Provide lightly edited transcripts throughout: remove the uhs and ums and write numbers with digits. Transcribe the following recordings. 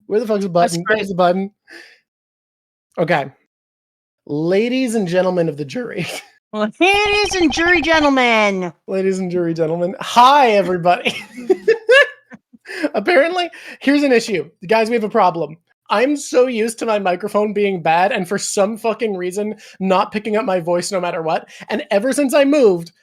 Where the fuck's the button? There's the button. Okay. Ladies and gentlemen of the jury. Ladies and jury gentlemen. Ladies and jury gentlemen. Hi, everybody. Apparently, here's an issue. Guys, we have a problem. I'm so used to my microphone being bad and for some fucking reason not picking up my voice no matter what. And ever since I moved,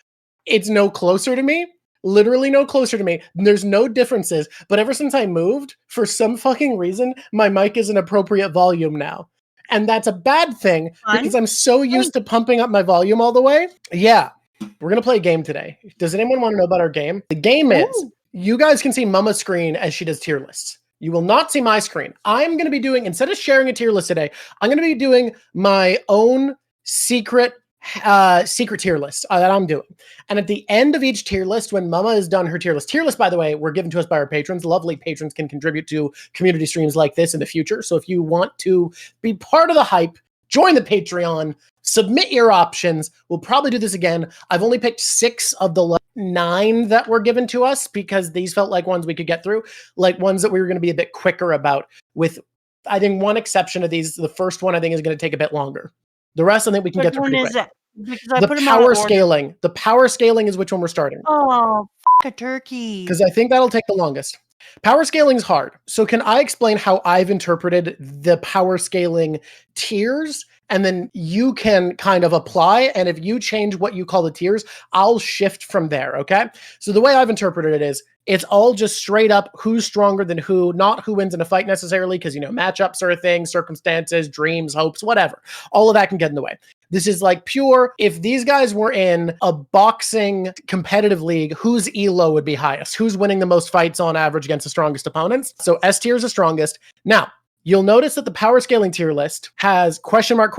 it's no closer to me. Literally no closer to me. There's no differences. But ever since I moved, for some fucking reason, my mic is an appropriate volume now. And that's a bad thing because I'm so used to pumping up my volume all the way. Yeah, we're going to play a game today. Does anyone want to know about our game? The game is, you guys can see Mama's screen as she does tier lists. You will not see my screen. I'm going to be doing, instead of sharing a tier list today, I'm going to be doing my own secret tier list that I'm doing. And at the end of each tier list, when Mama has done her tier list, by the way, were given to us by our patrons. Lovely patrons can contribute to community streams like this in the future. So if you want to be part of the hype, join the Patreon, submit your options. We'll probably do this again. I've only picked 6 of the 9 that were given to us because these felt like ones we could get through, like ones that we were going to be a bit quicker about, with, I think, one exception of these. The first one I think is going to take a bit longer. The rest I think we can get through pretty quick. The power scaling. The power scaling is which one we're starting. Oh, f*** a turkey. Because I think that'll take the longest. Power scaling is hard. So can I explain how I've interpreted the power scaling tiers? And then you can kind of apply. And if you change what you call the tiers, I'll shift from there, okay? So the way I've interpreted it is, it's all just straight up who's stronger than who, not who wins in a fight necessarily, because, you know, matchups are a thing, circumstances, dreams, hopes, whatever. All of that can get in the way. This is like pure, if these guys were in a boxing competitive league, whose elo would be highest? Who's winning the most fights on average against the strongest opponents? So S tier is the strongest. Now, you'll notice that the power scaling tier list has question mark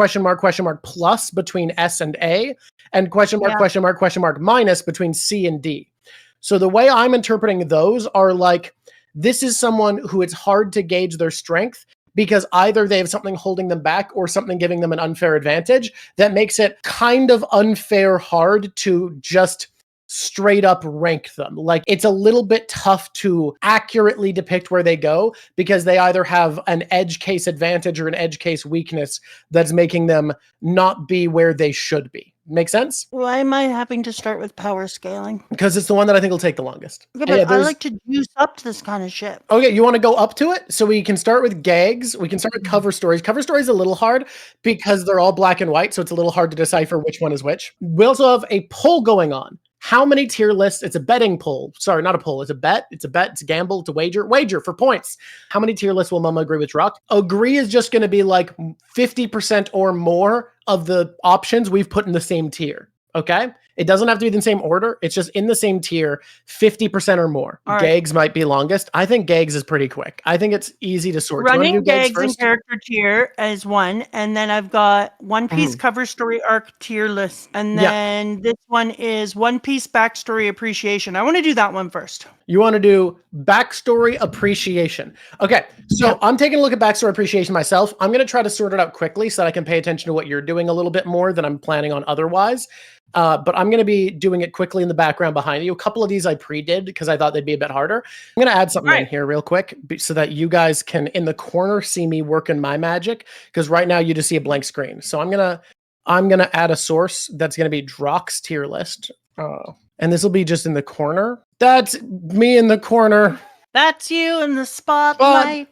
plus between S and A, and question mark minus between C and D. So the way I'm interpreting those are like, this is someone who it's hard to gauge their strength because either they have something holding them back or something giving them an unfair advantage that makes it kind of unfair hard to just straight up rank them. Like, it's a little bit tough to accurately depict where they go because they either have an edge case advantage or an edge case weakness that's making them not be where they should be. Make sense? Why am I having to start with power scaling? Because it's the one that I think will take the longest. Yeah, but I like to juice up to this kind of shit. Okay, you want to go up to it? So we can start with gags. We can start with cover stories. Cover stories is a little hard because they're all black and white, so it's a little hard to decipher which one is which. We also have a poll going on. How many tier lists? It's a betting poll. Sorry, not a poll. It's a bet. It's a gamble. It's a wager. Wager for points. How many tier lists will Mama agree with Drawk? Agree is just going to be like 50% or more of the options we've put in the same tier. Okay? It doesn't have to be in the same order. It's just in the same tier, 50% or more. All gags might be longest. I think gags is pretty quick. I think it's easy to sort. Running gags and character tier is one. And then I've got One Piece cover story arc tier list. And then this one is One Piece backstory appreciation. I want to do that one first. You want to do backstory appreciation. Okay, so I'm taking a look at backstory appreciation myself. I'm going to try to sort it out quickly so that I can pay attention to what you're doing a little bit more than I'm planning on otherwise. But I'm going to be doing it quickly in the background behind you. A couple of these I pre-did because I thought they'd be a bit harder. I'm going to add something in here real quick so that you guys can, in the corner, see me working my magic. Because right now you just see a blank screen. So I'm gonna add a source that's going to be Drawk's tier list. And this will be just in the corner. That's me in the corner. That's you in the spotlight.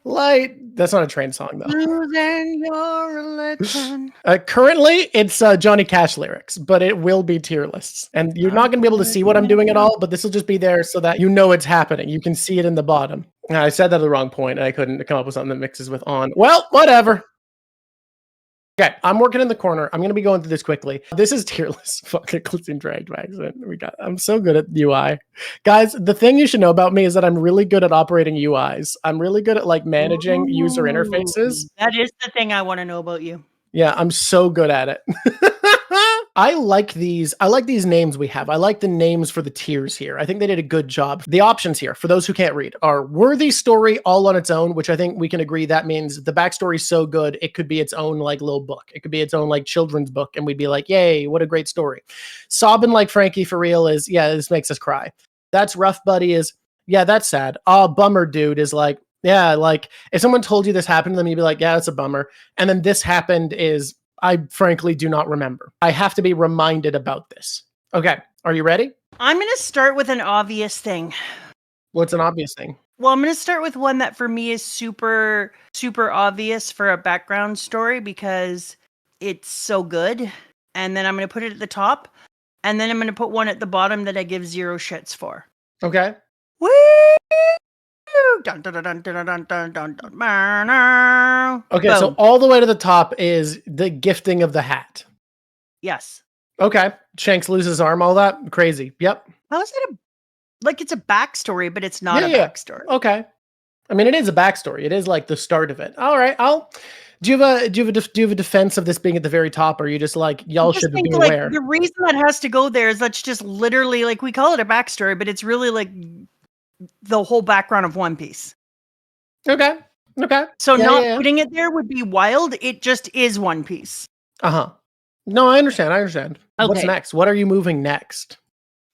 That's not a train song, though. Losing your religion. Currently, it's Johnny Cash lyrics, but it will be tier lists. And you're not going to be able to see what I'm doing at all, but this will just be there so that you know it's happening. You can see it in the bottom. I said that at the wrong point, and I couldn't come up with something that mixes with on. Well, whatever. Okay, I'm working in the corner. I'm going to be going through this quickly. This is tier list fucking clicking drag drags. I'm so good at UI. Guys, the thing you should know about me is that I'm really good at operating UIs. I'm really good at like managing user interfaces. That is the thing I want to know about you. Yeah, I'm so good at it. I like these names we have. I like the names for the tiers here. I think they did a good job. The options here, for those who can't read, are worthy story all on its own, which I think we can agree that means the backstory is so good, it could be its own like little book. It could be its own like children's book, and we'd be like, yay, what a great story. Sobbing like Frankie for real is, yeah, this makes us cry. That's rough, buddy is, yeah, that's sad. Oh, bummer, dude is like, Yeah, like if someone told you this happened to them, you'd be like, yeah, that's a bummer. And then this happened is, I frankly do not remember. I have to be reminded about this. Okay, are you ready? I'm going to start with an obvious thing. What's an obvious thing? Well, I'm going to start with one that for me is super, super obvious for a background story because it's so good. And then I'm going to put it at the top. And then I'm going to put one at the bottom that I give 0 shits for. Okay. Woo! Dun, dun, dun, dun, dun, dun, dun, dun, dun. Okay, Boom. so all the way to the top is the gifting of the hat. Yes. Okay. Shanks loses his arm, all that? Crazy. Yep. How is it it's a backstory, but it's not a backstory. Okay. I mean, it is a backstory. It is like the start of it. All right. Do you have a defense of this being at the very top, or are you just like, y'all should be aware? The reason that has to go there is that's just literally like we call it a backstory, but it's really like the whole background of One Piece. Okay. So putting it there would be wild. It just is One Piece. No, I understand. Okay. What's next? What are you moving next?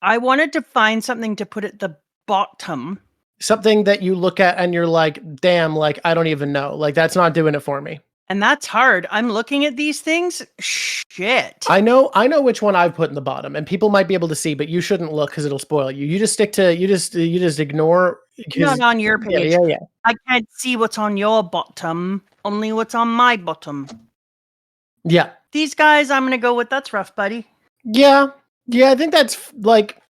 I wanted to find something to put at the bottom. Something that you look at and you're like, damn, like, I don't even know. Like, that's not doing it for me. And that's hard. I'm looking at these things. Shit. I know which one I've put in the bottom, and people might be able to see, but you shouldn't look because it'll spoil you. You just stick to, you just ignore. Not on your page. Yeah. I can't see what's on your bottom, only what's on my bottom. Yeah. These guys, I'm going to go with that's rough, buddy. Yeah, I think that's like,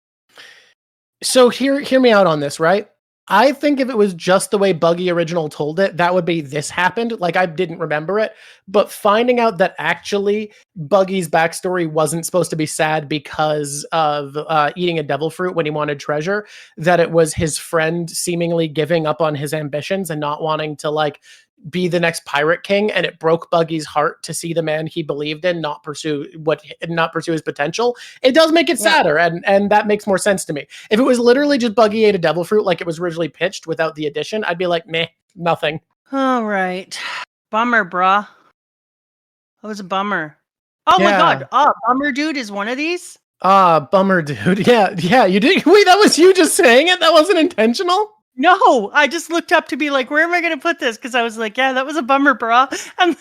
so hear me out on this, right? I think if it was just the way Buggy original told it, that would be this happened. Like, I didn't remember it, but finding out that actually Buggy's backstory wasn't supposed to be sad because of eating a devil fruit when he wanted treasure, that it was his friend seemingly giving up on his ambitions and not wanting to like be the next pirate king, and it broke Buggy's heart to see the man he believed in not pursue his potential. It does make it sadder, and that makes more sense to me. If it was literally just Buggy ate a devil fruit like it was originally pitched without the addition, I'd be like, meh, nothing. All right. Bummer, brah. That was a bummer. Oh my god. Bummer dude is one of these? Bummer dude. Yeah, you did. Wait, that was you just saying it? That wasn't intentional? No, I just looked up to be like, where am I going to put this? Because I was like, yeah, that was a bummer, bro. And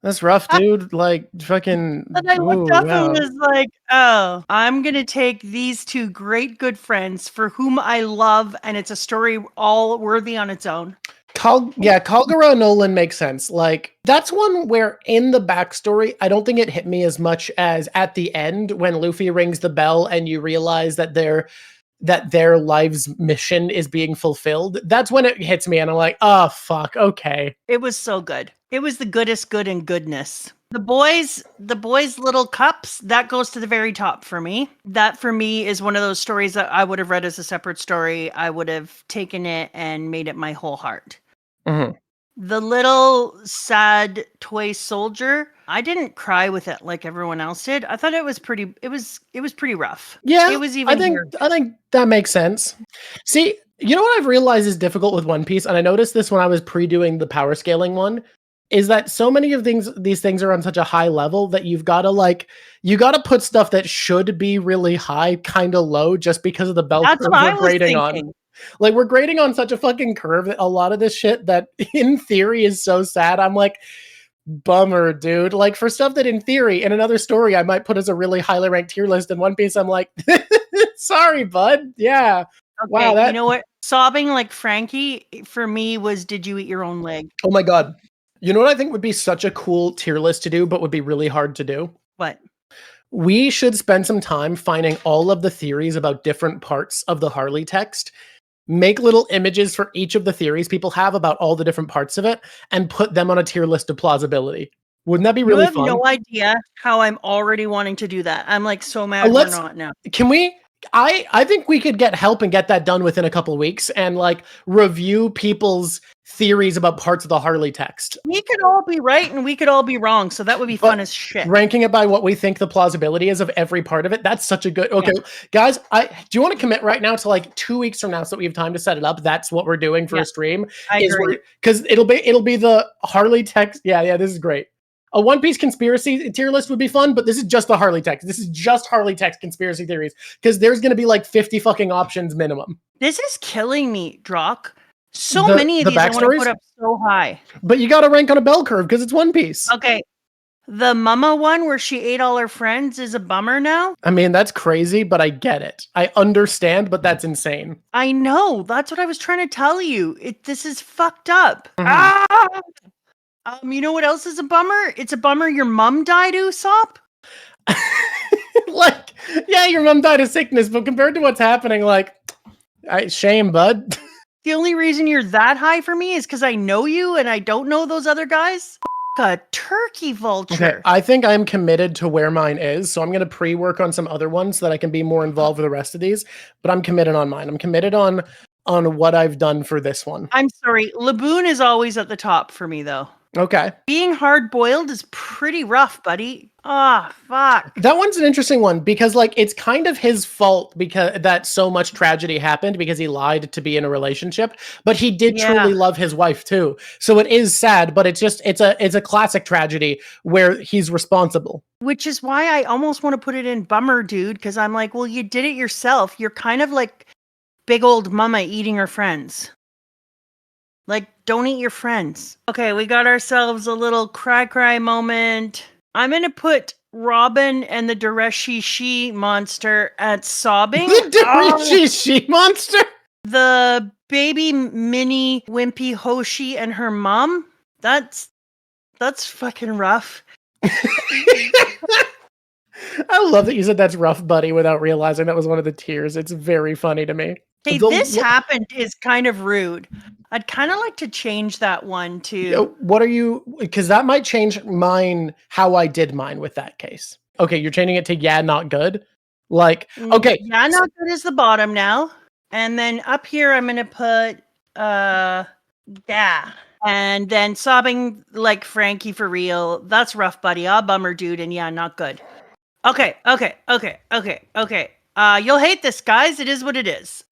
that's rough, dude. Like, fucking. And I looked up and was like, oh, I'm going to take these two great good friends for whom I love, and it's a story all worthy on its own. Kagura and Nolan makes sense. Like, that's one where in the backstory, I don't think it hit me as much as at the end when Luffy rings the bell and you realize that their life's mission is being fulfilled. That's when it hits me and I'm like, oh, fuck, okay. It was so good. It was the goodest good and goodness. The boys' little cups, that goes to the very top for me. That for me is one of those stories that I would have read as a separate story. I would have taken it and made it my whole heart. Mm-hmm. The little sad toy soldier, I didn't cry with it like everyone else did. I thought it was pretty rough. Yeah, it was even. I think that makes sense. See, you know what I've realized is difficult with One Piece, and I noticed this when I was pre-doing the power scaling one, is that so many of these things are on such a high level that you got to put stuff that should be really high kind of low just because of the bell curve we're grading on. Like, we're grading on such a fucking curve that a lot of this shit that in theory is so sad, I'm like, bummer, dude. Like, for stuff that in theory, in another story, I might put as a really highly ranked tier list, in One Piece, I'm like, sorry, bud. Yeah. Okay, wow. You know what? Sobbing like Frankie, for me, was did you eat your own leg? Oh my God. You know what I think would be such a cool tier list to do, but would be really hard to do? What? We should spend some time finding all of the theories about different parts of the Harley text, make little images for each of the theories people have about all the different parts of it, and put them on a tier list of plausibility. Wouldn't that be really fun? You have no idea how I'm already wanting to do that. I'm like so mad we're not now. Can we? I think we could get help and get that done within a couple of weeks and like review people's theories about parts of the Harley text. We could all be right and we could all be wrong, so that would be fun as shit. Ranking it by what we think the plausibility is of every part of it, that's such a good... Okay, guys, do you want to commit right now to like 2 weeks from now so that we have time to set it up? That's what we're doing for a stream. I agree. Because it'll be the Harley text. Yeah, this is great. A One Piece conspiracy tier list would be fun, but this is just the Harley text. This is just Harley text conspiracy theories, because there's going to be like 50 fucking options minimum. This is killing me, Drawk. So many of the these I want to backstories? put up so high. But you got to rank on a bell curve because it's One Piece. Okay. The mama one where she ate all her friends is a bummer now. I mean, that's crazy, but I get it. I understand, but that's insane. I know. That's what I was trying to tell you. This is fucked up. Mhm. You know what else is a bummer? It's a bummer your mom died, Usopp. Like, yeah, your mom died of sickness, but compared to what's happening, like, shame, bud. The only reason you're that high for me is because I know you and I don't know those other guys. A turkey vulture. Okay, I think I'm committed to where mine is, so I'm going to pre-work on some other ones so that I can be more involved with the rest of these, but I'm committed on mine. I'm committed on what I've done for this one. I'm sorry. Laboon is always at the top for me, though. Okay. Being hard-boiled is pretty rough, buddy. Ah, fuck. That one's an interesting one because, like, it's kind of his fault because that so much tragedy happened because he lied to be in a relationship, but he did truly love his wife too. So it is sad, but it's a classic tragedy where he's responsible. Which is why I almost want to put it in bummer, dude, because I'm like, well, you did it yourself. You're kind of like big old mama eating her friends. Like, don't eat your friends. Okay, we got ourselves a little cry moment. I'm going to put Robin and the Dureshi monster at sobbing. The Drippiest monster? The baby mini wimpy Hoshi and her mom. That's fucking rough. I love that you said that's rough, buddy, without realizing that was one of the tears. It's very funny to me. Hey, this happened is kind of rude. I'd kind of like to change that one too. What are you? Because that might change mine, how I did mine with that case. Okay, you're changing it to yeah, not good. Like, okay. Yeah, not good is the bottom now. And then up here, I'm going to put, yeah. And then sobbing like Frankie for real. That's rough, buddy. Ah, bummer, dude. And yeah, not good. Okay. You'll hate this, guys. It is what it is.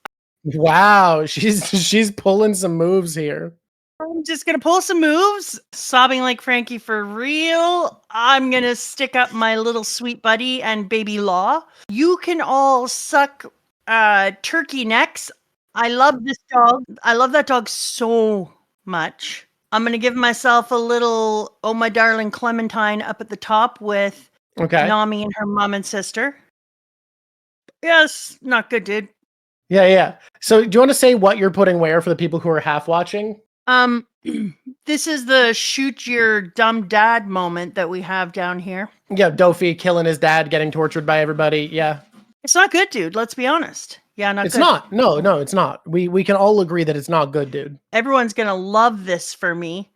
Wow, she's pulling some moves here. I'm just gonna pull some moves. Sobbing like Frankie for real. I'm gonna stick up my little sweet buddy and baby Law. You can all suck turkey necks. I love this dog. I love that dog so much. I'm gonna give myself a little oh my darling Clementine up at the top with Nami and her mom and sister. Yes, not good, dude. Yeah. So do you want to say what you're putting where for the people who are half watching? This is the shoot your dumb dad moment that we have down here. Yeah, Dofi killing his dad, getting tortured by everybody. Yeah. It's not good, dude. Let's be honest. Yeah, not good. It's not. No, it's not. We can all agree that it's not good, dude. Everyone's going to love this for me.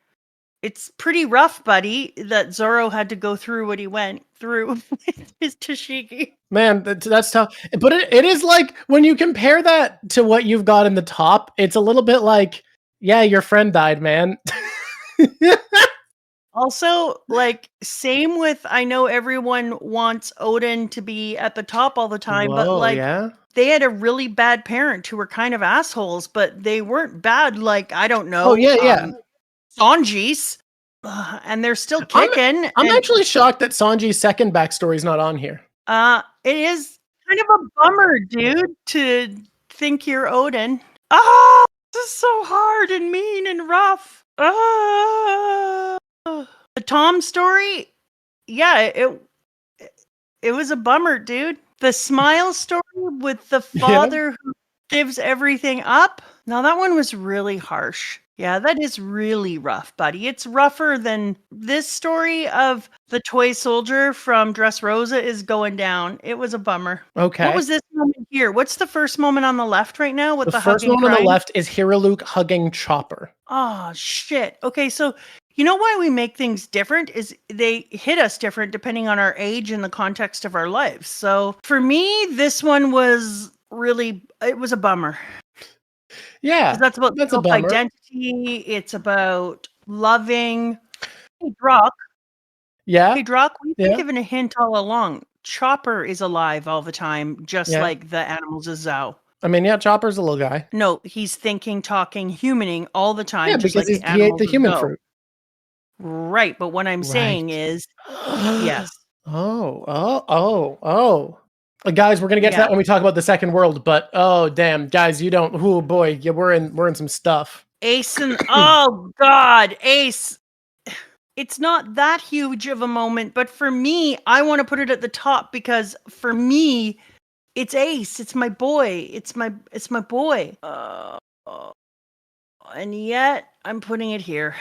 It's pretty rough, buddy, that Zoro had to go through what he went through with his Tashigi. Man, that's tough. But it is like, when you compare that to what you've got in the top, it's a little bit like, yeah, your friend died, man. Also, like, same with, I know everyone wants Odin to be at the top all the time, but like, they had a really bad parent who were kind of assholes, but they weren't bad, like, I don't know. Oh, yeah. Sanji's, and they're still kicking. I'm actually shocked that Sanji's second backstory is not on here. It is kind of a bummer, dude, to think you're Odin. Ah, this is so hard and mean and rough. The Tom story, yeah, it was a bummer, dude. The Smile story with the father who gives everything up. Now that one was really harsh. Yeah, that is really rough, buddy. It's rougher than this story of the toy soldier from Dressrosa is going down. It was a bummer. Okay. What was this moment here? What's the first moment on the left right now with the first hugging moment on the left is Hiriluk hugging Chopper. Oh, shit. Okay, so you know why we make things different is they hit us different depending on our age and the context of our lives. So for me, this one was it was a bummer. Yeah, that's about self-identity. It's about loving. Hey, Drawk. Yeah. Hey, Drawk, we've been given a hint all along. Chopper is alive all the time, just like the animals of Zhao. I mean, yeah, Chopper's a little guy. No, he's thinking, talking, humaning all the time. Yeah, just because like he ate the human fruit. Right, but what I'm saying is, yes. Guys, we're gonna get to that when we talk about the second world, but oh damn, guys, you don't. Oh boy, yeah, we're in some stuff. Ace and oh god, Ace. It's not that huge of a moment, but for me, I want to put it at the top because for me, it's Ace. It's my boy. It's my boy. And yet I'm putting it here.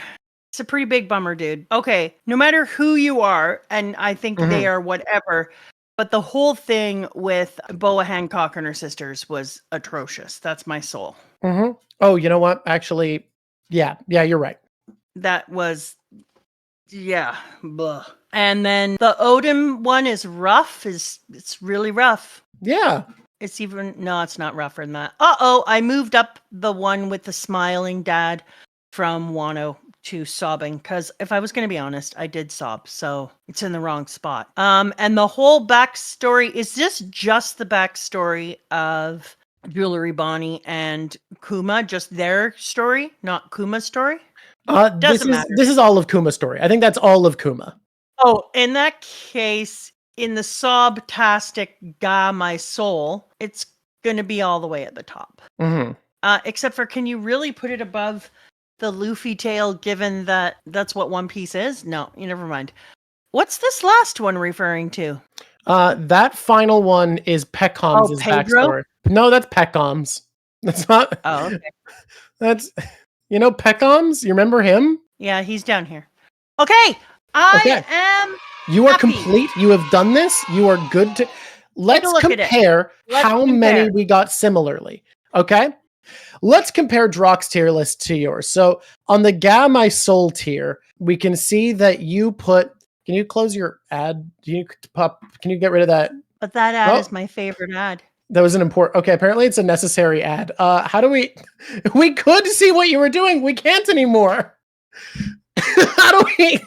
It's a pretty big bummer, dude. Okay, no matter who you are, and I think they are whatever, but the whole thing with Boa Hancock and her sisters was atrocious. That's my soul. Oh, you know what? Actually, yeah, you're right. That was, yeah. Blah. And then the Odin one is rough. It's really rough. Yeah. It's even, no, it's not rougher than that. Uh-oh, I moved up the one with the smiling dad from Wano to sobbing, because if I was going to be honest, I did sob, so it's in the wrong spot. And the whole backstory, is this just the backstory of Jewelry Bonnie and Kuma, just their story, not Kuma's story? Doesn't matter. This is all of Kuma's story. I think that's all of Kuma. Oh, in that case, in the sob-tastic Ga My Soul, it's going to be all the way at the top. Except for, can you really put it above the Luffy tale, given that that's what One Piece is? No, you never mind. What's this last one referring to? That final one is Peckham's backstory. No, that's Peckham's. That's not. Oh, okay. That's, Peckham's? You remember him? Yeah, he's down here. Okay, I am. You are complete. You have done this. You are good to. Let's compare how many we got similarly. Okay. Let's compare Drawk's tier list to yours. So on the Ga My Soul tier, we can see that you put. Can you close your ad? Can you get rid of that? But that ad is my favorite ad. That was an important. Okay, apparently it's a necessary ad. How do we? We could see what you were doing. We can't anymore. How do we,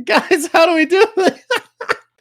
guys? How do we do this?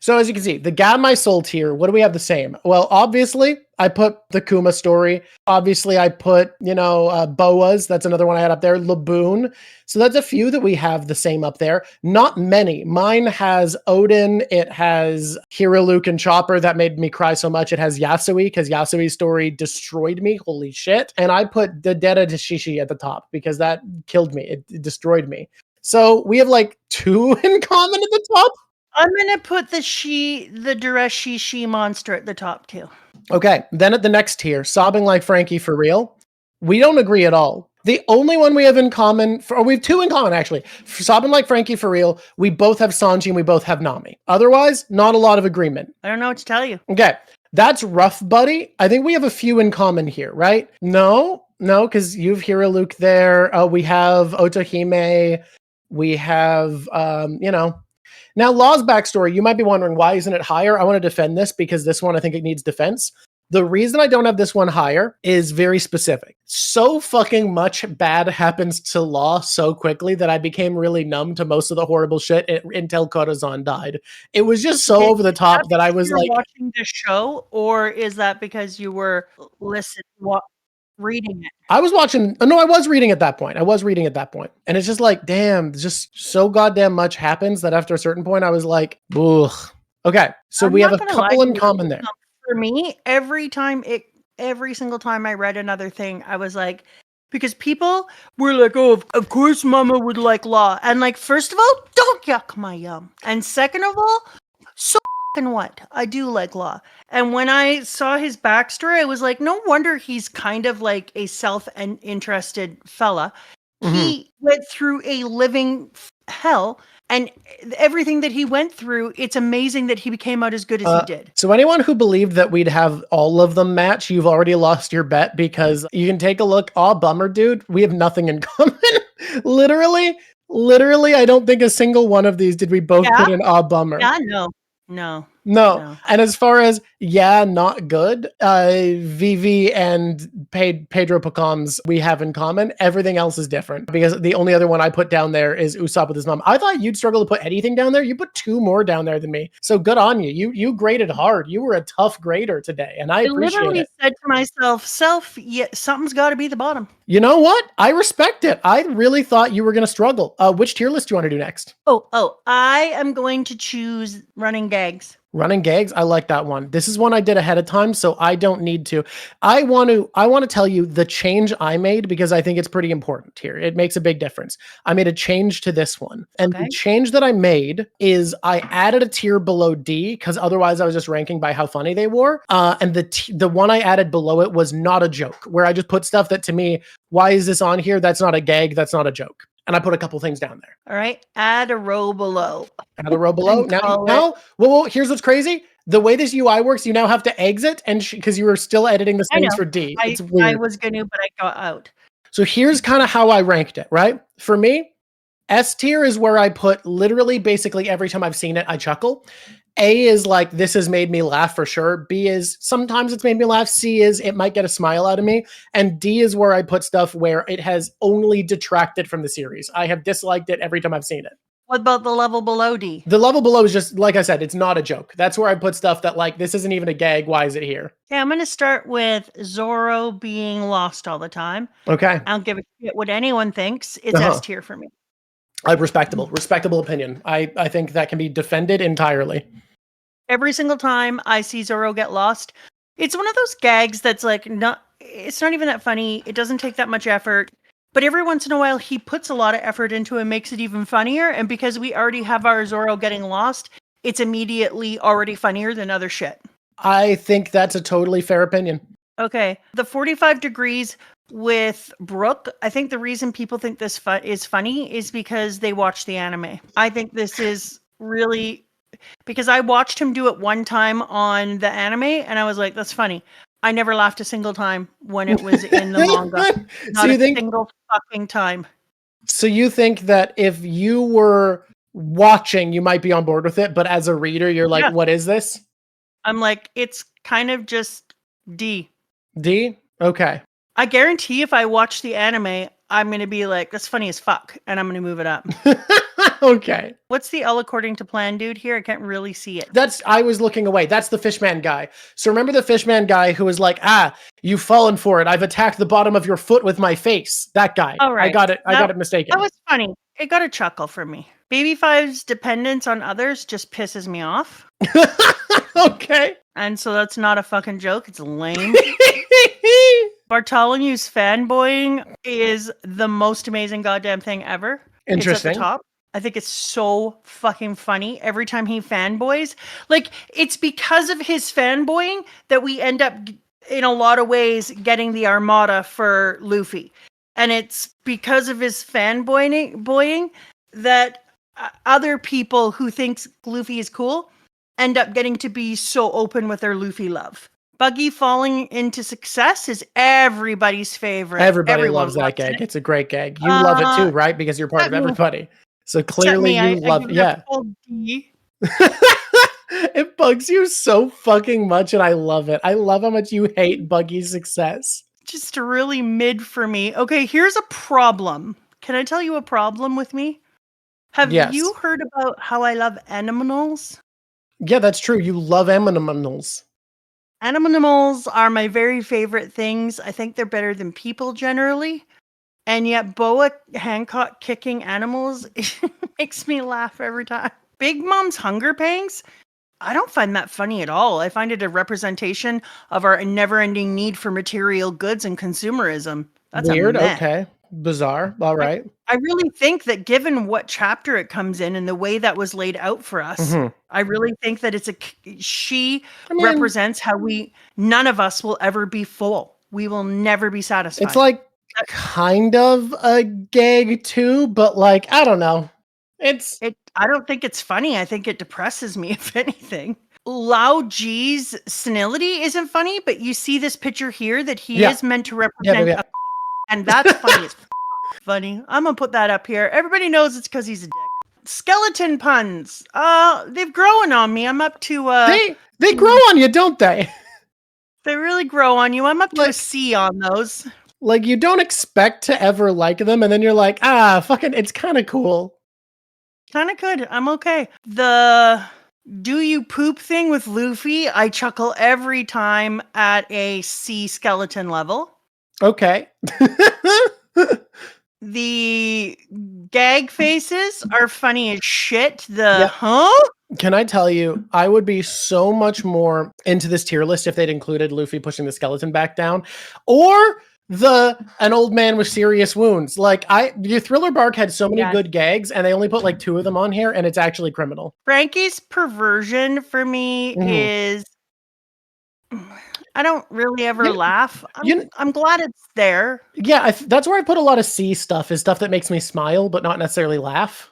So as you can see, the Ga My Soul tier, what do we have the same? Well, obviously, I put the Kuma story. Obviously, I put, Boas. That's another one I had up there. Laboon. So that's a few that we have the same up there. Not many. Mine has Odin. It has Luke, and Chopper. That made me cry so much. It has Yasui, because Yasui's story destroyed me. Holy shit. And I put the Deda Shishi at the top, because that killed me. It destroyed me. So we have like 2 in common at the top. I'm going to put the Dureshi monster at the top too. Okay. Then at the next tier, Sobbing Like Frankie for real. We don't agree at all. The only one we have in common, we have 2 in common actually. For Sobbing Like Frankie for real, we both have Sanji and we both have Nami. Otherwise, not a lot of agreement. I don't know what to tell you. Okay. That's rough, buddy. I think we have a few in common here, right? No, because you have Luke there. We have Otohime. We have, Now, Law's backstory, you might be wondering, why isn't it higher? I want to defend this because this one, I think it needs defense. The reason I don't have this one higher is very specific. So fucking much bad happens to Law so quickly that I became really numb to most of the horrible shit until Corazon died. It was just so over the top that I was like... watching the show, or is that because you were reading it? I was reading at that point. And it's just like, damn, just so goddamn much happens that after a certain point, I was like, ugh. Okay, so we have a couple in common there. For me, every single time I read another thing, I was like, because people were like, oh, of course Mama would like Law. And like, first of all, don't yuck my yum. And second of all, so fucking what? I do like Law. And when I saw his backstory, I was like, no wonder he's kind of like a self-interested fella. He went through a living hell, and everything that he went through, it's amazing that he became out as good as he did. So anyone who believed that we'd have all of them match, you've already lost your bet, because you can take a look. Aw, bummer, dude. We have nothing in common. Literally, I don't think a single one of these did we both put in aw, bummer. Yeah, No. And as far as, not good, Vivi and Pedro Pacom's we have in common. Everything else is different, because the only other one I put down there is Usopp with his mom. I thought you'd struggle to put anything down there. You put 2 more down there than me. So good on you. You graded hard. You were a tough grader today, and I appreciate it. I literally said to myself, something's got to be the bottom. You know what? I respect it. I really thought you were going to struggle. Which tier list do you want to do next? I am going to choose Running Gags. Running Gags, I like that one. This is one I did ahead of time, so I don't need to. I want to tell you the change I made because I think it's pretty important here. It makes a big difference. I made a change to this one. And the change that I made is I added a tier below D because otherwise I was just ranking by how funny they were. And the one I added below it was not a joke, where I just put stuff that to me, why is this on here? That's not a gag. That's not a joke. And I put a couple things down there. All right. Add a row below. Add a row below. Now, well, here's what's crazy. The way this UI works, you now have to exit and because you were still editing the things for D. It's weird. I was going to, but I got out. So here's kind of how I ranked it, right? For me, S tier is where I put literally basically every time I've seen it, I chuckle. A is like, this has made me laugh for sure. B is sometimes it's made me laugh. C is it might get a smile out of me. And D is where I put stuff where it has only detracted from the series. I have disliked it every time I've seen it. What about the level below D? The level below is just, like I said, it's not a joke. That's where I put stuff that like, this isn't even a gag. Why is it here? Yeah, I'm going to start with Zoro being lost all the time. Okay. I don't give a shit what anyone thinks. It's S tier for me. Respectable opinion. I think that can be defended entirely. Every single time I see Zoro get lost, it's one of those gags that's like, it's not even that funny. It doesn't take that much effort. But every once in a while, he puts a lot of effort into it and makes it even funnier. And because we already have our Zoro getting lost, it's immediately already funnier than other shit. I think that's a totally fair opinion. Okay. The 45 degrees with Brooke, I think the reason people think this is funny is because they watch the anime. I think this is really... Because I watched him do it one time on the anime, and I was like, that's funny. I never laughed a single time when it was in the manga. Not single fucking time. So you think that if you were watching, you might be on board with it, but as a reader, you're like, what is this? I'm like, it's kind of just D. D? Okay. I guarantee if I watch the anime, I'm going to be like, that's funny as fuck, and I'm going to move it up. Okay. What's the L according to plan dude here? I can't really see it. I was looking away. That's the Fishman guy. So remember the Fishman guy who was like, you've fallen for it. I've attacked the bottom of your foot with my face. That guy. All right. I got it mistaken. That was funny. It got a chuckle from me. Baby Five's dependence on others just pisses me off. Okay. And so that's not a fucking joke. It's lame. Bartholomew's fanboying is the most amazing goddamn thing ever. Interesting. It's at the top. I think it's so fucking funny every time he fanboys. Like, it's because of his fanboying that we end up, in a lot of ways, getting the Armada for Luffy. And it's because of his fanboying that other people who think Luffy is cool end up getting to be so open with their Luffy love. Buggy falling into success is everybody's favorite. Everyone loves that gag. It's a great gag. You love it too, right? Because you're part of everybody. So clearly you love it. It bugs you so fucking much, and I love it. I love how much you hate Buggy's success. Just really mid for me. Okay, here's a problem. Can I tell you a problem with me? Have you heard about how I love animals? Yeah, that's true. You love animals. Animals are my very favorite things. I think they're better than people generally. And yet Boa Hancock kicking animals makes me laugh every time. Big Mom's hunger pangs? I don't find that funny at all. I find it a representation of our never-ending need for material goods and consumerism. That's weird. Okay. Bizarre. All right. I really think that given what chapter it comes in and the way that was laid out for us, I really think that she represents how none of us will ever be full. We will never be satisfied. It's like kind of a gag too, but like, I don't know. I don't think it's funny. I think it depresses me, if anything. Lao G's senility isn't funny, but you see this picture here that he is meant to represent and that's funny as funny. I'm gonna put that up here. Everybody knows it's because he's a dick. Skeleton puns. They've grown on me. I'm up to They grow on you, don't they? They really grow on you. I'm up to a C on those. Like, you don't expect to ever like them, and then you're like, fucking, it's kind of cool. Kind of good. I'm okay. The do you poop thing with Luffy, I chuckle every time at a C skeleton level. Okay. The gag faces are funny as shit. Can I tell you, I would be so much more into this tier list if they'd included Luffy pushing the skeleton back down, or an old man with serious wounds. Like your Thriller Bark had so many good gags, and they only put like 2 of them on here, and it's actually criminal. Frankie's perversion for me is, I don't really ever laugh. I'm glad it's there. Yeah, that's where I put a lot of C stuff, is stuff that makes me smile, but not necessarily laugh.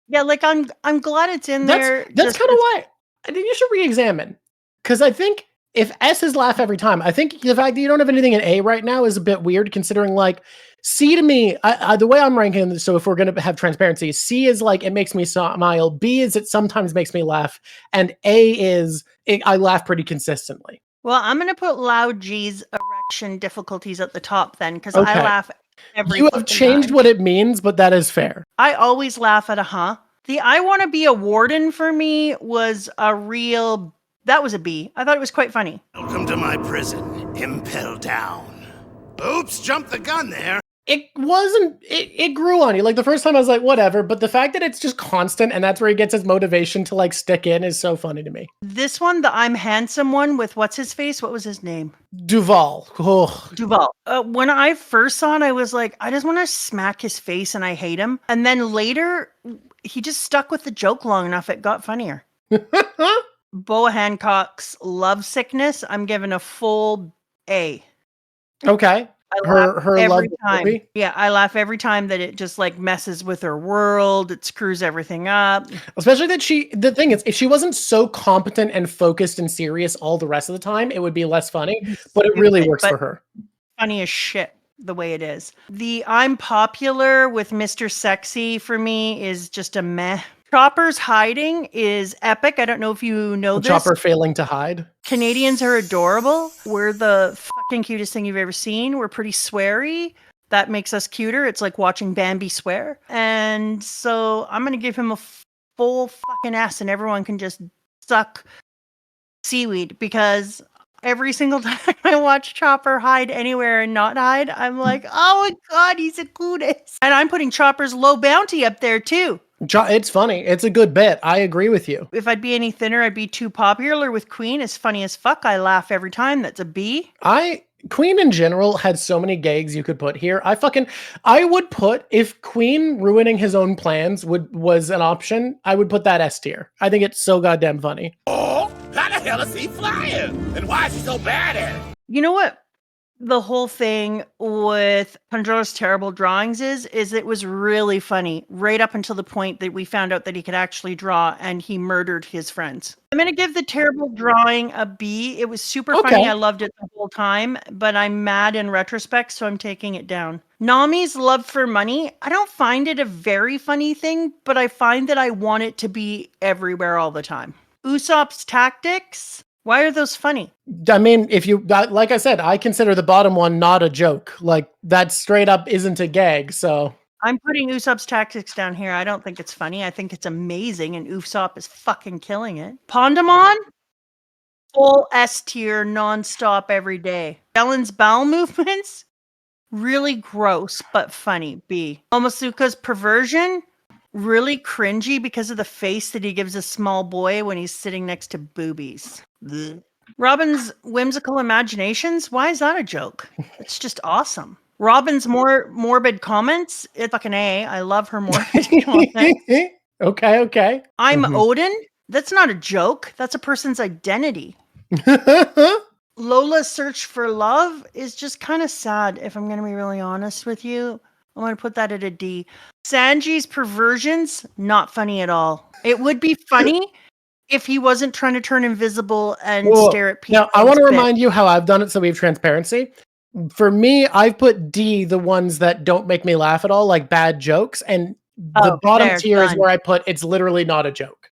Yeah, like I'm glad it's in there. That's kind of why I think you should re-examine. Because I think if S is laugh every time, I think the fact that you don't have anything in A right now is a bit weird, considering like C to me, the way I'm ranking this, so if we're going to have transparency, C is like, it makes me smile. B is it sometimes makes me laugh. And A is, I laugh pretty consistently. Well, I'm going to put Loud G's erection difficulties at the top then, because I laugh every You have changed what it means, but that is fair. I always laugh at a The I want to be a warden for me was that was a B. I thought it was quite funny. Welcome to my prison. Impel down. Oops, jumped the gun there. It wasn't, it grew on you. Like the first time I was like, whatever, but the fact that it's just constant and that's where he gets his motivation to like stick in is so funny to me. This one, the I'm handsome one with what's his face? What was his name? Duval. Oh. Duval. When I first saw it, I was like, I just want to smack his face and I hate him. And then later, he just stuck with the joke long enough. It got funnier. Boa Hancock's Love Sickness, I'm giving a full A. Okay. Her every love time. Movie? Yeah, I laugh every time that it just like messes with her world. It screws everything up. Especially that the thing is, if she wasn't so competent and focused and serious all the rest of the time, it would be less funny, but it really works for her. Funny as shit the way it is. The I'm popular with Mr. Sexy for me is just a meh. Chopper's hiding is epic. I don't know if you know this. Chopper failing to hide. Canadians are adorable. We're the fucking cutest thing you've ever seen. We're pretty sweary. That makes us cuter. It's like watching Bambi swear. And so I'm going to give him a full fucking S and everyone can just suck seaweed, because every single time I watch Chopper hide anywhere and not hide, I'm like, oh my God, he's the cutest. And I'm putting Chopper's low bounty up there too. It's funny. It's a good bit. I agree with you. If I'd be any thinner, I'd be too popular with Queen. Is funny as fuck. I laugh every time. That's a B. Queen in general had so many gags you could put here. I would put, if Queen ruining his own plans was an option, I would put that S tier. I think it's so goddamn funny. Oh, how the hell is he flying? And why is he so bad at it? You know what? The whole thing with Pandora's terrible drawings is it was really funny right up until the point that we found out that he could actually draw and he murdered his friends. I'm going to give the terrible drawing a B. It was super funny. I loved it the whole time, but I'm mad in retrospect, so I'm taking it down. Nami's love for money. I don't find it a very funny thing, but I find that I want it to be everywhere all the time. Usopp's tactics. Why are those funny? I mean, like I said, I consider the bottom one not a joke. Like, that straight up isn't a gag, so. I'm putting Usopp's tactics down here. I don't think it's funny. I think it's amazing, and Usopp is fucking killing it. Pondamon? Full S tier, nonstop every day. Ellen's bowel movements? Really gross, but funny. B. Momosuke's perversion? Really cringy because of the face that he gives a small boy when he's sitting next to boobies. Blech. Robin's whimsical imaginations? Why is that a joke? It's just awesome. Robin's more morbid comments? It's fucking A. I love her morbid comments. Okay. I'm Odin? That's not a joke. That's a person's identity. Lola's search for love is just kind of sad, if I'm going to be really honest with you. I'm going to put that at a D. Sanji's perversions, not funny at all. It would be funny if he wasn't trying to turn invisible and stare at people. Now, I want to remind you how I've done it so we have transparency. For me, I've put D, the ones that don't make me laugh at all, like bad jokes. And the bottom tier is where I put it's literally not a joke.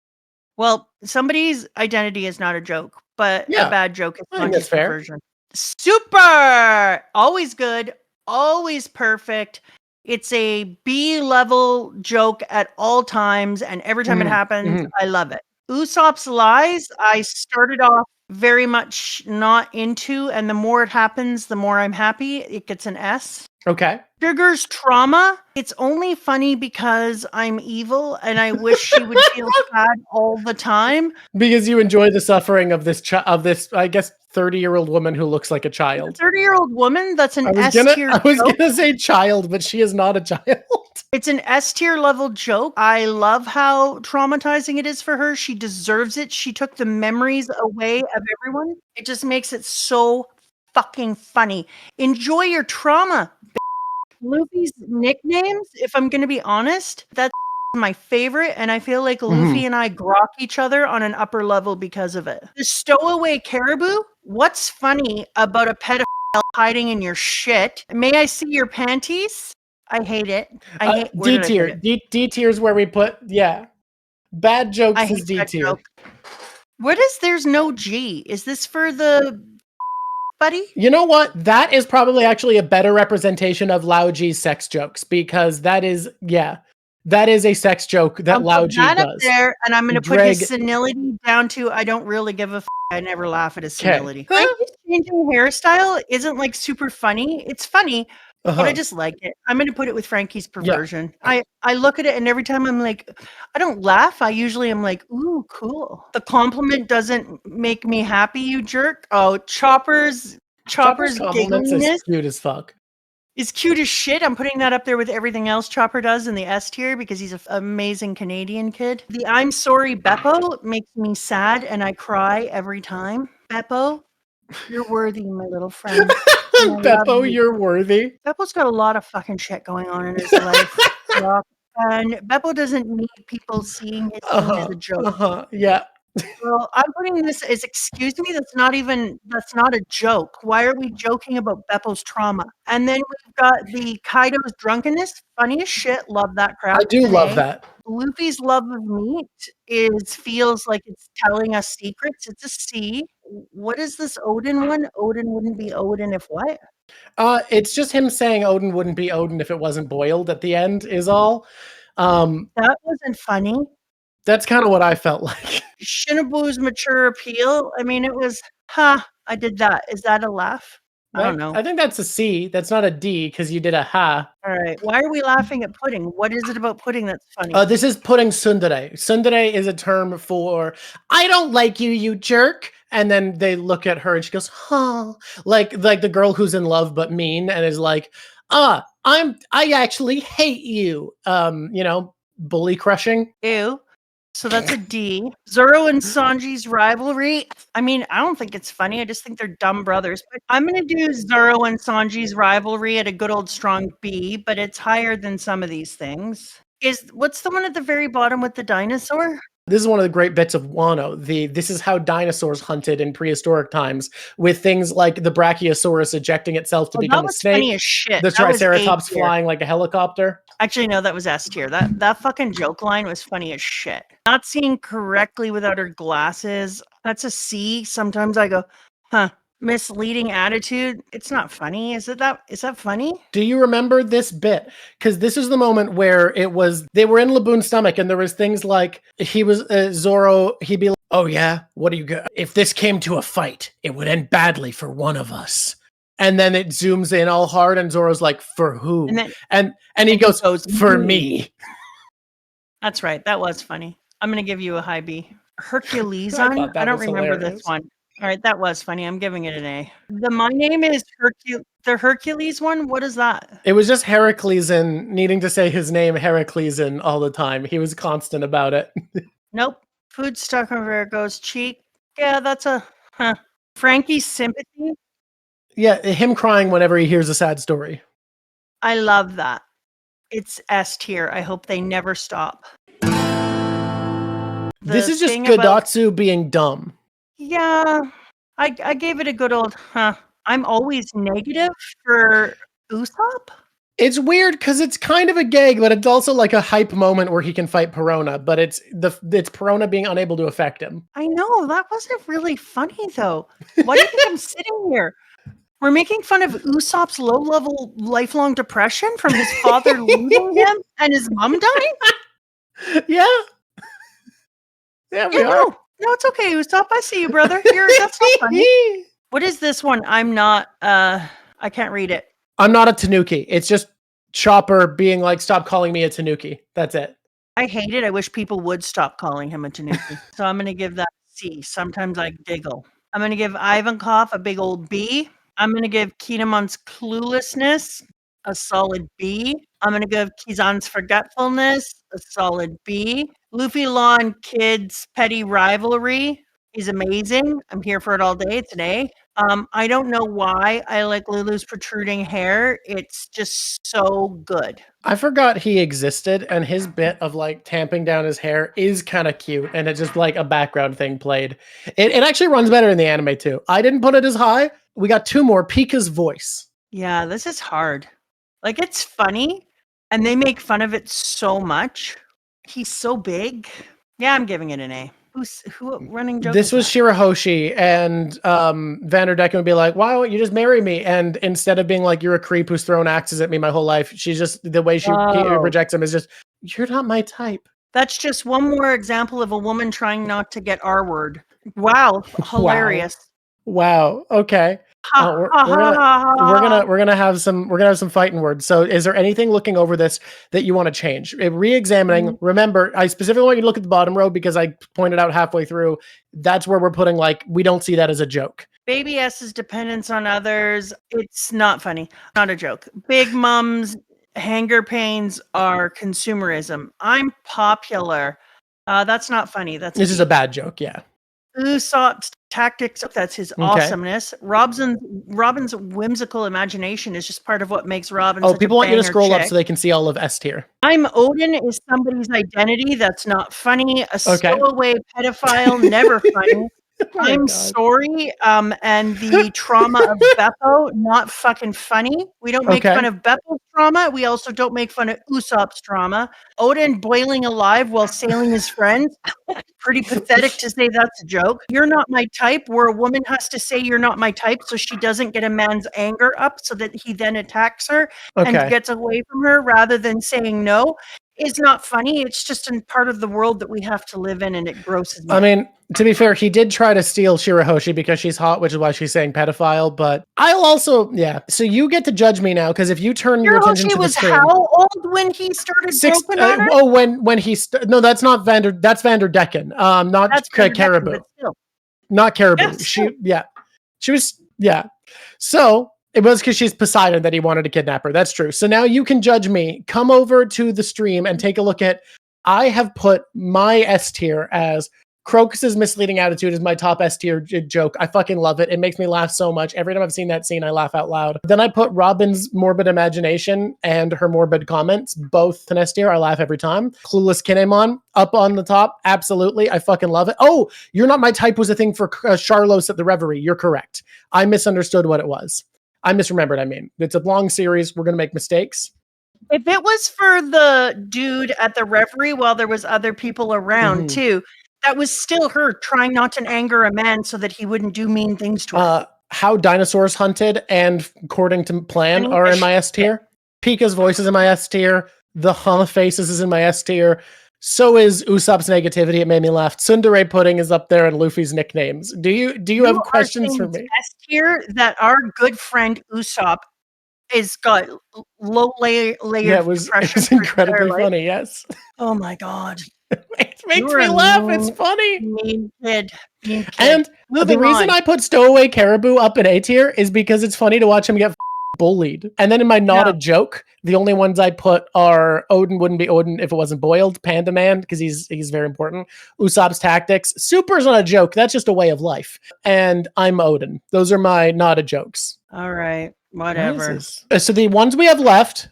Well, somebody's identity is not a joke, but a bad joke is not his perversion. Super! Always good, always perfect. It's a B-level joke at all times, and every time it happens, I love it. Usopp's lies, I started off very much not into, and the more it happens, the more I'm happy. It gets an S. Okay. Sugar's trauma, it's only funny because I'm evil and I wish she would feel sad all the time. Because you enjoy the suffering of this, I guess, 30-year-old woman who looks like a child. 30-year-old woman, that's an S tier I was joke. gonna say child, but she is not a child. It's an S tier level joke. I love how traumatizing it is for her. She deserves it. She took the memories away of everyone. It just makes it so fucking funny. Enjoy your trauma. Luffy's nicknames, if I'm going to be honest, that's my favorite, and I feel like Luffy and I grok each other on an upper level because of it. The stowaway caribou, what's funny about a pedophile hiding in your shit? May I see your panties? I hate it. I hate D tier. D tier is where we put, bad jokes is D tier. What is there's no G? Is this for the buddy? You know what? That is probably actually a better representation of Lao G's sex jokes, because that is a sex joke that Lao G does. Up there, and I'm going to put his senility down to I don't really give a f. I never laugh at his senility. Frankie's changing hairstyle isn't like super funny. It's funny, but I just like it. I'm going to put it with Frankie's perversion. Yeah. I look at it, and every time I'm like, I don't laugh. I usually am like, ooh, cool. The compliment doesn't make me happy, you jerk. Oh, Chopper's compliments is cute as fuck. Is cute as shit. I'm putting that up there with everything else Chopper does in the S tier because he's an amazing Canadian kid. The I'm sorry Beppo makes me sad and I cry every time. Beppo, you're worthy, my little friend. Beppo, you're worthy. Beppo's got a lot of fucking shit going on in his life. And Beppo doesn't need people seeing his thing as a joke. Yeah. Well, I'm putting this as, excuse me, that's not a joke. Why are we joking about Beppo's trauma? And then we've got the Kaido's drunkenness. Funny as shit. Love that crap. I do love that. Luffy's love of meat feels like it's telling us secrets. It's a C. What is this Odin one? Odin wouldn't be Odin if what? It's just him saying Odin wouldn't be Odin if it wasn't boiled at the end is all. That wasn't funny. That's kind of what I felt like. Shinobu's mature appeal. I mean, it was, I did that. Is that a laugh? I don't know. I think that's a C. That's not a D because you did a ha. All right. Why are we laughing at pudding? What is it about pudding that's funny? This is pudding tsundere. Tsundere is a term for, I don't like you, you jerk. And then they look at her and she goes, huh. Like the girl who's in love but mean and is like, I actually hate you. Bully crushing. Ew. So that's a D. Zoro and Sanji's rivalry. I mean, I don't think it's funny. I just think they're dumb brothers. But I'm going to do Zoro and Sanji's rivalry at a good old strong B, but it's higher than some of these things. What's the one at the very bottom with the dinosaur? This is one of the great bits of Wano. This is how dinosaurs hunted in prehistoric times, with things like the Brachiosaurus ejecting itself to become a snake. Funny as shit. The Triceratops flying like a helicopter. Actually, no, that was S tier. That fucking joke line was funny as shit. Not seeing correctly without her glasses. That's a C. Sometimes I go, misleading attitude. It's not funny. Is that funny? Do you remember this bit? Because this is the moment where they were in Laboon's stomach and there was things like Zoro, he'd be like, oh yeah, what do you got? If this came to a fight, it would end badly for one of us. And then it zooms in all hard and Zoro's like, for who? And he goes, for me. That's right. That was funny. I'm going to give you a high B. Hercules I don't remember this one. All right, that was funny. I'm giving it an A. My name is the Hercules one. What is that? It was just Heracleson needing to say his name Heracleson all the time. He was constant about it. Nope. Food stuck over Ergo's cheek. Yeah, that's a Frankie's sympathy. Yeah, him crying whenever he hears a sad story. I love that. It's S tier. I hope they never stop. This is just Gadatsu being dumb. Yeah, I gave it a good old, I'm always negative for Usopp. It's weird because it's kind of a gag, but it's also like a hype moment where he can fight Perona, but it's Perona being unable to affect him. I know, that wasn't really funny though. Why do you think I'm sitting here? We're making fun of Usopp's low-level lifelong depression from his father losing him and his mom dying? Yeah. Yeah, we are. No, it's okay. Usopp, I see you, brother. That's not funny. What is this one? I'm not, I can't read it. I'm not a tanuki. It's just Chopper being like, stop calling me a tanuki. That's it. I hate it. I wish people would stop calling him a tanuki. So I'm going to give that C. Sometimes I giggle. I'm going to give Ivankov a big old B. I'm going to give Kinemon's cluelessness a solid B. I'm going to give Kizan's forgetfulness a solid B. Luffy Law and Kid's petty rivalry is amazing. I'm here for it all day today. I don't know why I like Lulu's protruding hair. It's just so good. I forgot he existed, and his bit of like tamping down his hair is kind of cute, and it's just like a background thing played. It actually runs better in the anime too. I didn't put it as high. We got 2 more. Pika's voice. Yeah, this is hard. Like, it's funny, and they make fun of it so much. He's so big. Yeah, I'm giving it an A. Who running joke? This was Shirahoshi, and Vanderdecken would be like, "Why won't you just marry me?" And instead of being like, "You're a creep who's thrown axes at me my whole life," she's just the way she rejects him is just, "You're not my type." That's just one more example of a woman trying not to get R word. Wow, hilarious. Wow. Okay. We're gonna have some fighting words. So, is there anything looking over this that you want to change? Re-examining. Remember, I specifically want you to look at the bottom row because I pointed out halfway through. That's where we're putting like we don't see that as a joke. Baby S's dependence on others. It's not funny. Not a joke. Big Mom's hanger pains are consumerism. I'm popular. That's not funny. This is a bad joke. Yeah. Usopp's tactics, that's his awesomeness. Robin's whimsical imagination is just part of what makes Robin such people a want you to scroll chick. up so they can see all of S tier. I'm Odin is somebody's identity. That's not funny. A stowaway pedophile, never funny. I'm sorry. And the trauma of Beppo, not fucking funny. We don't make fun of Beppo's trauma. We also don't make fun of Usopp's trauma. Odin boiling alive while sailing his friends. Pretty pathetic to say that's a joke. You're not my type, where a woman has to say you're not my type so she doesn't get a man's anger up so that he then attacks her and gets away from her rather than saying no. Is not funny. It's just a part of the world that we have to live in, and it grosses me. I mean, to be fair, he did try to steal Shirahoshi because she's hot, which is why she's saying pedophile. But I'll also, So you get to judge me now because if you turn your attention to the stream, how old when he started broken on her? When he no, that's not that's Vanderdecken. Not Caribou. Not Caribou. Yeah, she was. So. It was because she's Poseidon that he wanted to kidnap her. That's true. So now you can judge me. Come over to the stream and take a look at. I have put my S tier as Crocus's misleading attitude is my top S tier joke. I fucking love it. It makes me laugh so much. Every time I've seen that scene, I laugh out loud. Then I put Robin's morbid imagination and her morbid comments, both in S tier. I laugh every time. Clueless Kinemon up on the top. Absolutely. I fucking love it. Oh, you're not my type was a thing for Charlos at the Reverie. You're correct. I misunderstood what it was. I misremembered, I mean. It's a long series. We're going to make mistakes. If it was for the dude at the Reverie while there was other people around, too, that was still her trying not to anger a man so that he wouldn't do mean things to her. How dinosaurs hunted and according to plan are in my S tier. Pika's voice is in my S tier. The Hama faces is in my S tier. So is Usopp's negativity. It made me laugh. Tsundere pudding is up there and Luffy's nicknames. Do you have questions for me? S tier that our good friend Usopp is got low layer. Yeah, it was incredibly funny. Yes. Oh my god. It makes me laugh. It's funny. Mean kid. And the reason I put Stowaway Caribou up in A tier is because it's funny to watch him get bullied. And then in my not a joke, the only ones I put are Odin wouldn't be Odin if it wasn't boiled, Panda Man, because he's very important. Usopp's tactics. Super's not a joke. That's just a way of life. And I'm Odin. Those are my not a jokes. All right. Whatever. So the ones we have left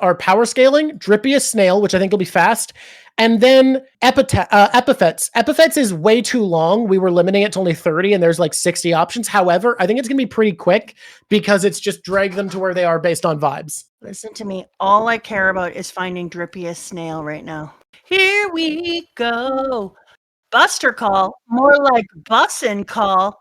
are power scaling, Drippiest snail, which I think will be fast. And then epithets. Epithets is way too long. We were limiting it to only 30 and there's like 60 options. However, I think it's going to be pretty quick because it's just drag them to where they are based on vibes. Listen to me. All I care about is finding Drippiest snail right now. Here we go. Buster call. More like bussin' call.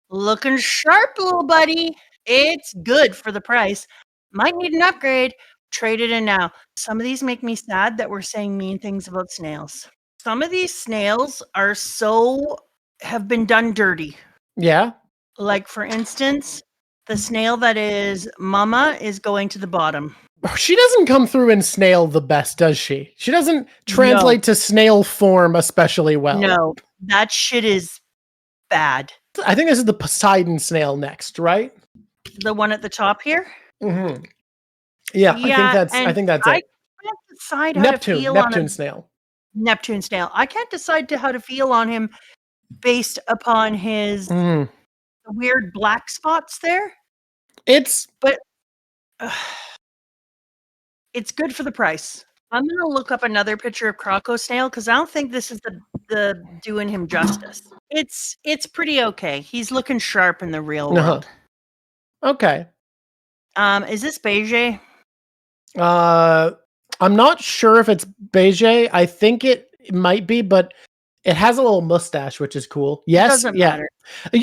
Looking sharp, little buddy. It's good for the price. Might need an upgrade. Trade it in now. Some of these make me sad that we're saying mean things about snails. Some of these snails have been done dirty. Yeah. Like, for instance, the snail that is Mama is going to the bottom. She doesn't come through in snail the best, does she? She doesn't translate to snail form especially well. No, that shit is bad. I think this is the Poseidon snail next, right? The one at the top here? Mm-hmm. Yeah, I think that's it. I can't decide how to feel on Neptune snail. Neptune snail. I can't decide how to feel on him based upon his weird black spots there. It's good for the price. I'm gonna look up another picture of Croco snail because I don't think this is the doing him justice. It's pretty okay. He's looking sharp in the real world. Okay. Is this beige? I'm not sure if it's beige. I think it might be, but it has a little mustache, which is cool. Yes, doesn't matter.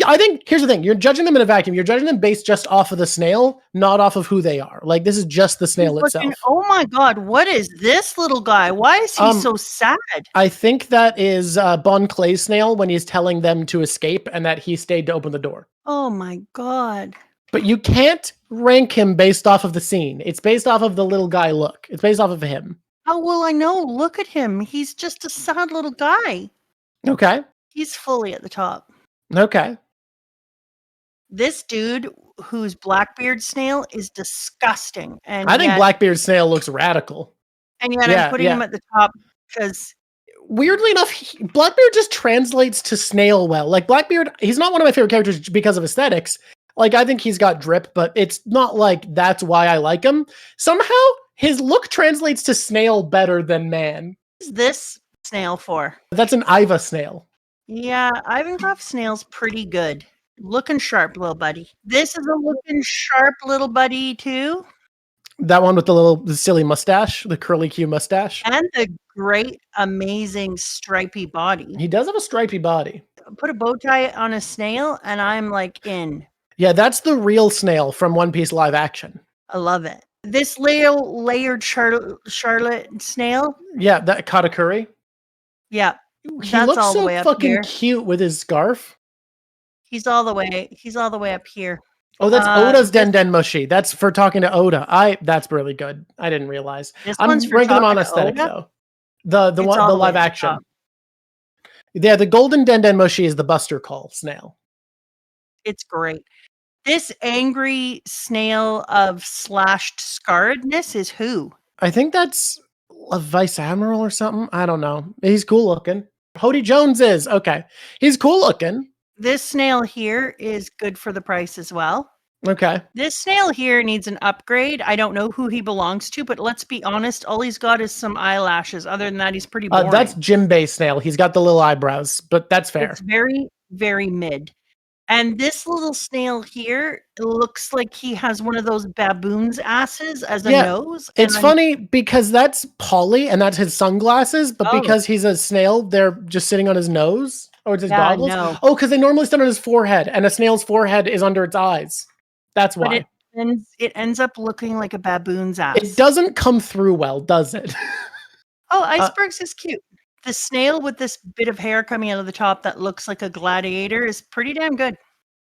I think here's the thing: you're judging them in a vacuum. You're judging them based just off of the snail, not off of who they are. Like, this is just the snail itself. Oh my god, what is this little guy? Why is he so sad? I think that is Bon Clay's snail when he's telling them to escape and that he stayed to open the door. Oh my god. But you can't rank him based off of the scene. It's based off of the little guy look. It's based off of him. How will I know? Look at him. He's just a sad little guy. Okay. He's fully at the top. Okay. This dude who's Blackbeard snail is disgusting. And I think Blackbeard snail looks radical. And yet I'm putting him at the top because... Weirdly enough, Blackbeard just translates to snail well. Like, Blackbeard, he's not one of my favorite characters because of aesthetics. Like, I think he's got drip, but it's not like that's why I like him. Somehow, his look translates to snail better than man. What is this snail for? That's an Iva snail. Yeah, Ivankov snail's pretty good. Looking sharp, little buddy. This is a looking sharp little buddy, too. That one with the silly mustache, the curly Q mustache. And the great, amazing, stripy body. He does have a stripy body. Put a bow tie on a snail, and I'm like in. Yeah, that's the real snail from One Piece live action. I love it. This layered Charlotte snail. Yeah, that Katakuri. Yeah, he looks all so the way up fucking here. Cute with his scarf. He's all the way up here. Oh, that's Oda's Den Mushi. That's for talking to Oda. That's really good. I didn't realize. I'm ranking them on aesthetic though. The live action. Yeah, the golden Den Mushi is the Buster Call snail. It's great. This angry snail of slashed scarredness is who? I think that's a vice admiral or something. I don't know. He's cool looking. Hody Jones is. Okay. He's cool looking. This snail here is good for the price as well. Okay. This snail here needs an upgrade. I don't know who he belongs to, but let's be honest. All he's got is some eyelashes. Other than that, he's pretty boring. That's Jimbei snail. He's got the little eyebrows, but that's fair. It's very, very mid. And this little snail here looks like he has one of those baboon's asses as a nose. It's funny because that's Polly and that's his sunglasses, but because he's a snail, they're just sitting on his nose. Or it's his goggles? No. Oh, because they normally sit on his forehead, and a snail's forehead is under its eyes. That's why. But it ends up looking like a baboon's ass. It doesn't come through well, does it? Oh, Icebergs is cute. The snail with this bit of hair coming out of the top that looks like a gladiator is pretty damn good.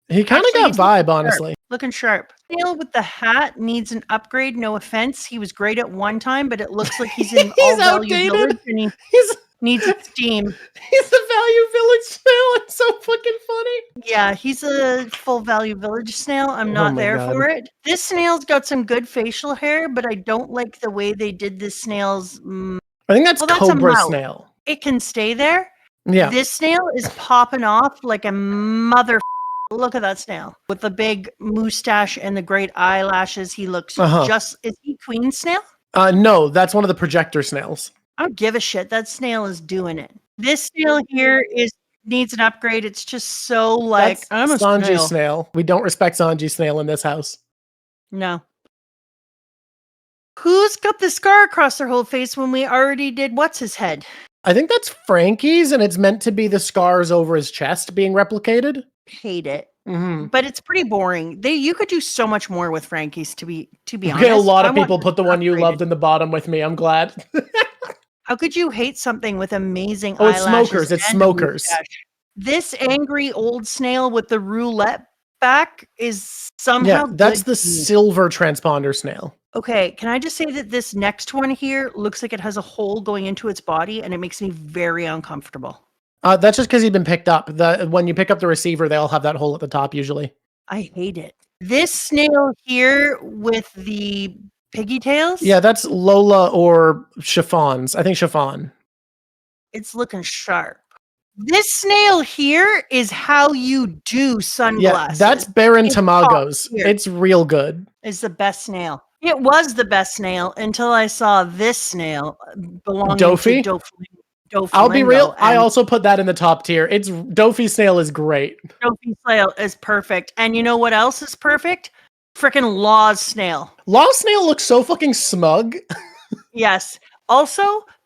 He kind of got vibe, honestly. Looking sharp. Snail with the hat needs an upgrade. No offense. He was great at one time, but it looks like he's in he's outdated. And he needs steam. He's the Value Village snail. It's so fucking funny. Yeah, he's a full Value Village snail. I'm not there for it. This snail's got some good facial hair, but I don't like the way they did this snail's... I think that's Cobra snail. It can stay there. Yeah. This snail is popping off like a mother. Look at that snail with the big mustache and the great eyelashes. He looks just. Is he queen snail? No, that's one of the projector snails. I don't give a shit. That snail is doing it. This snail here needs an upgrade. It's just so like I'm a Sanji snail. We don't respect Sanji snail in this house. No. Who's got the scar across their whole face when we already did what's his head? I think that's Frankie's, and it's meant to be the scars over his chest being replicated. Hate it. Mm-hmm. But it's pretty boring. You could do so much more with Frankie's, to be honest. Okay, a lot of people put the one you loved in the bottom with me. I'm glad. How could you hate something with amazing Oh, it's eyelashes? smokers. It's and a smokers. mustache? This angry old snail with the roulette back is somehow that's good the to me. silver transponder snail. Okay, can I just say that this next one here looks like it has a hole going into its body, and it makes me very uncomfortable. That's just because he's been picked up. When you pick up the receiver, they all have that hole at the top usually. I hate it. This snail here with the piggy tails? Yeah, that's Lola or Chiffons. I think Chiffon. It's looking sharp. This snail here is how you do sunglasses. Yeah, that's Baron It's Tamago's. top tier. It's real good. It's the best snail. It was the best snail until I saw this snail belonging Dofi? to Doflamingo. I'll be real. I and also put that in the top tier. It's Dofi snail is great. Dofi snail is perfect. And you know what else is perfect? Frickin' Law's snail. Law snail looks so fucking smug. Yes. Also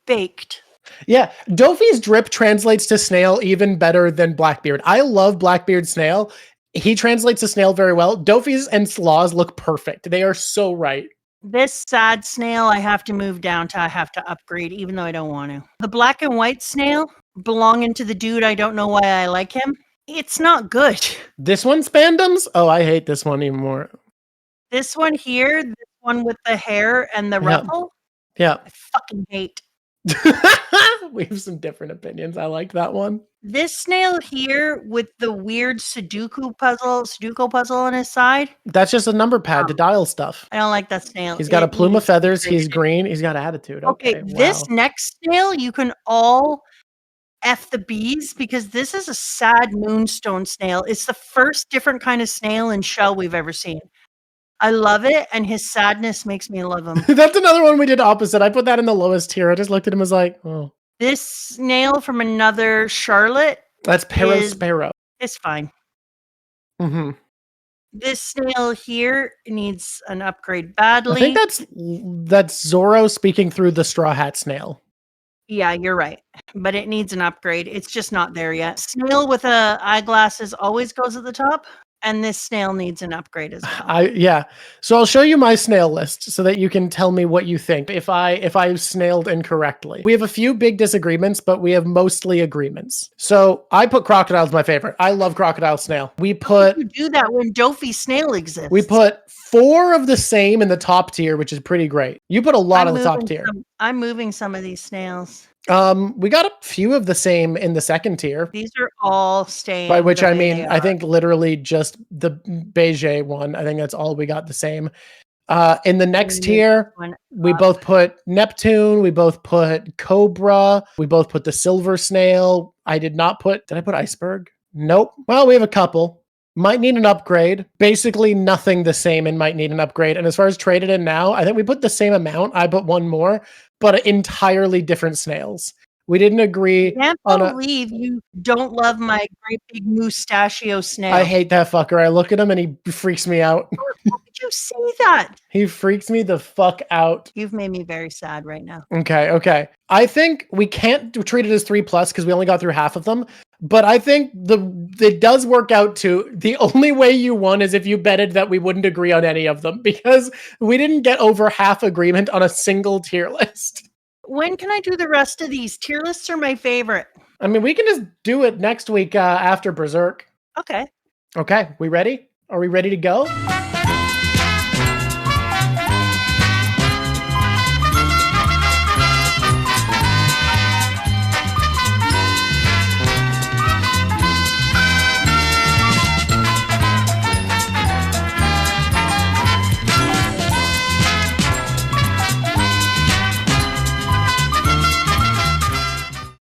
baked. Yeah, Dofi's drip translates to snail even better than Blackbeard. I love Blackbeard snail. He translates to snail very well. Dofi's and Slaw's look perfect. They are so right. This sad snail I have to move down to. I have to upgrade, even though I don't want to. The black and white snail belonging to the dude. I don't know why I like him. It's not good. This one, Spandums? Oh, I hate this one even more. This one here, this one with the hair and the ruffle, Yeah. I fucking hate. We have some different opinions. I like that one. This snail here with the weird Sudoku puzzle on his side. That's just a number pad to dial stuff. I don't like that snail. He's got a It plume of needs feathers. upgrade. He's green. He's got attitude. Okay, this next snail, you can all F the bees because this is a sad moonstone snail. It's the first different kind of snail and shell we've ever seen. I love it, and his sadness makes me love him. That's another one we did opposite. I put that in the lowest tier. I just looked at him and was like, oh. This snail from another Charlotte That's Parasparrow. is fine. Mm-hmm. This snail here needs an upgrade badly. I think that's Zorro speaking through the Straw Hat Snail. Yeah, you're right. But it needs an upgrade. It's just not there yet. Snail with eyeglasses always goes at the top. And this snail needs an upgrade as well. So I'll show you my snail list so that you can tell me what you think if I snailed incorrectly. We have a few big disagreements, but we have mostly agreements. So I put crocodile as my favorite. I love crocodile snail. You do that when Dofi snail exists. We put 4 of the same in the top tier, which is pretty great. You put a lot of the top tier. I'm moving some of these snails. We got a few of the same in the second tier. These are all staying. By which I mean, I think literally just the beige one. I think that's all we got the same. In the next tier, we both put Neptune. We both put Cobra. We both put the silver snail. Did I put iceberg? Nope. Well, we have a couple. Might need an upgrade. Basically nothing the same and might need an upgrade. And as far as traded in now, I think we put the same amount. I put one more, but entirely different snails. We didn't agree. I can't believe you don't love my great big mustachio snail. I hate that fucker. I look at him and he freaks me out. How could you say that? He freaks me the fuck out. You've made me very sad right now. Okay. I think we can't treat it as 3+ because we only got through half of them. But I think it does work out too. The only way you won is if you betted that we wouldn't agree on any of them because we didn't get over half agreement on a single tier list. When can I do the rest of these? Tier lists are my favorite. I mean, we can just do it next week after Berserk. Okay. Okay, we ready? Are we ready to go?